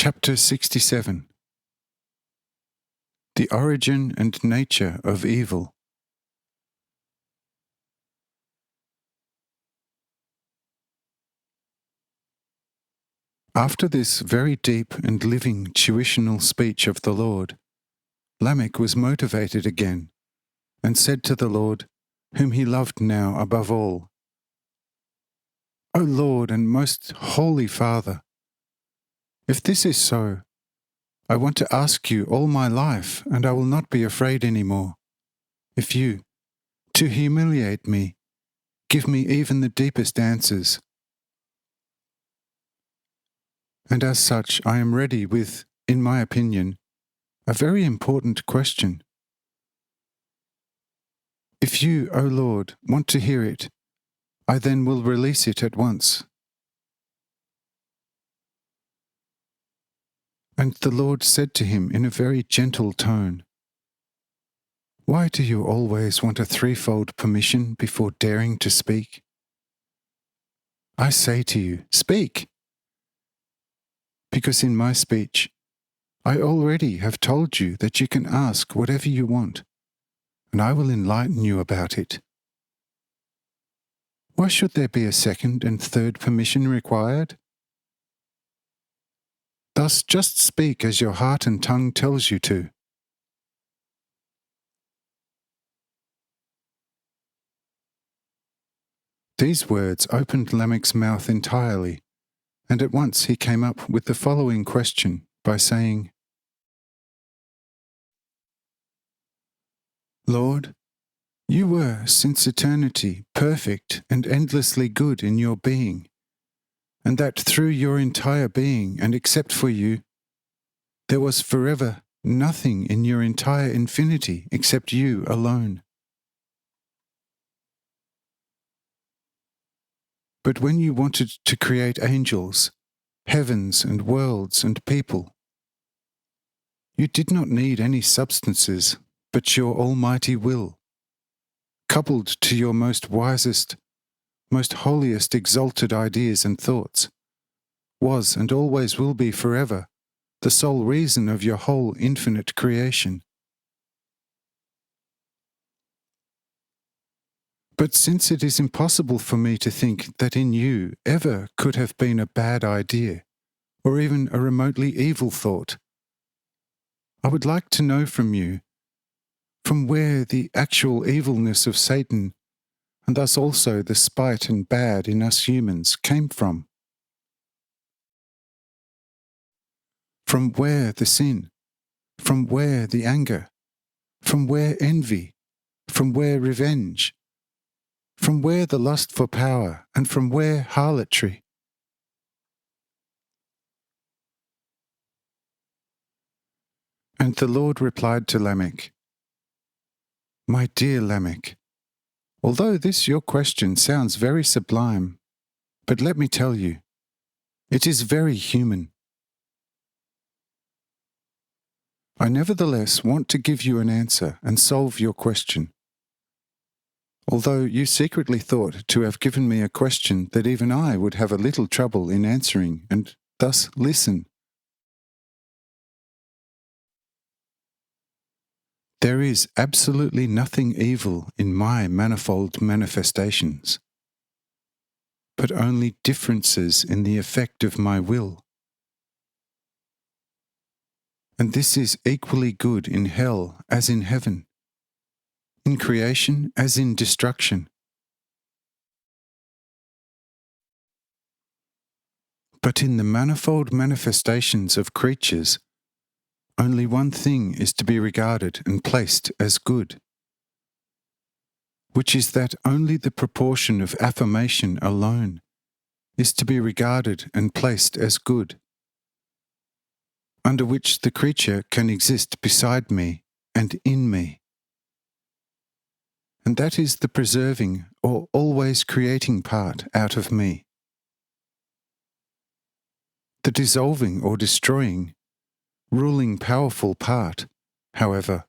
Chapter 67. The Origin and Nature of Evil. After this very deep and living tuitional speech of the Lord, Lamech was motivated again, and said to the Lord, whom he loved now above all, O Lord and most holy Father, if this is so, I want to ask you all my life, and I will not be afraid any more, if you, to humiliate me, give me even the deepest answers. And as such I am ready with, in my opinion, a very important question. If you, O Lord, want to hear it, I then will release it at once. And the Lord said to him in a very gentle tone, Why do you always want a threefold permission before daring to speak? I say to you, speak! Because in my speech, I already have told you that you can ask whatever you want, and I will enlighten you about it. Why should there be a second and third permission required? Thus just speak as your heart and tongue tells you to. These words opened Lamech's mouth entirely, and at once he came up with the following question by saying, Lord, you were, since eternity, perfect and endlessly good in your being, and that through your entire being and except for you, there was forever nothing in your entire infinity except you alone. But when you wanted to create angels, heavens and worlds and people, you did not need any substances but your almighty will, coupled to your most wisest, most holiest exalted ideas and thoughts, was and always will be forever the sole reason of your whole infinite creation. But since it is impossible for me to think that in you ever could have been a bad idea, or even a remotely evil thought, I would like to know from you, from where the actual evilness of Satan, and thus also the spite and bad in us humans, came from. From where the sin, from where the anger, from where envy, from where revenge, from where the lust for power, and from where harlotry. And the Lord replied to Lamech, My dear Lamech, although this your question sounds very sublime, but let me tell you, it is very human. I nevertheless want to give you an answer and solve your question. Although you secretly thought to have given me a question that even I would have a little trouble in answering, and thus listen. There is absolutely nothing evil in my manifold manifestations, but only differences in the effect of my will. And this is equally good in hell as in heaven, in creation as in destruction. But in the manifold manifestations of creatures, only one thing is to be regarded and placed as good, which is that only the proportion of affirmation alone is to be regarded and placed as good, under which the creature can exist beside me and in me. And that is the preserving or always creating part out of me. The dissolving or destroying, ruling powerful part, however,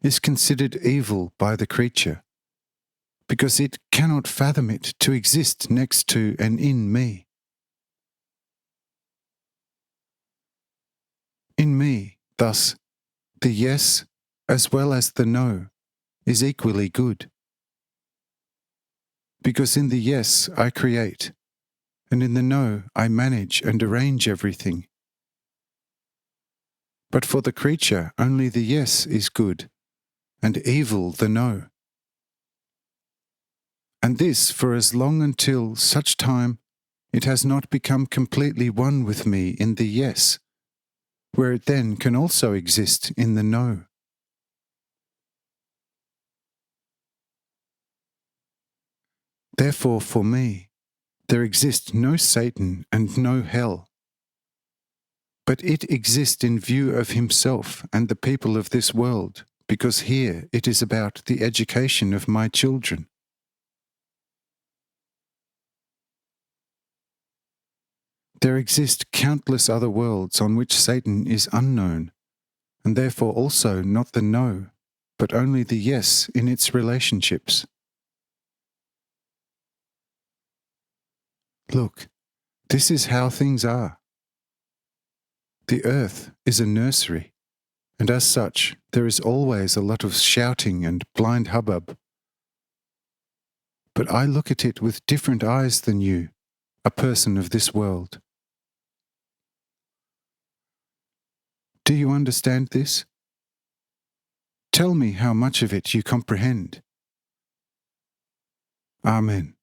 is considered evil by the creature, because it cannot fathom it to exist next to and in me. Thus, the yes, as well as the no, is equally good. Because in the yes I create, and in the no I manage and arrange everything. But for the creature only the yes is good, and evil the no. And this for as long until such time it has not become completely one with me in the yes, where it then can also exist in the no. Therefore for me, there exists no Satan and no hell, but it exists in view of himself and the people of this world, because here it is about the education of my children. There exist countless other worlds on which Satan is unknown, and therefore also not the no, but only the yes in its relationships. Look, this is how things are. The earth is a nursery, and as such there is always a lot of shouting and blind hubbub. But I look at it with different eyes than you, a person of this world. Do you understand this? Tell me how much of it you comprehend. Amen.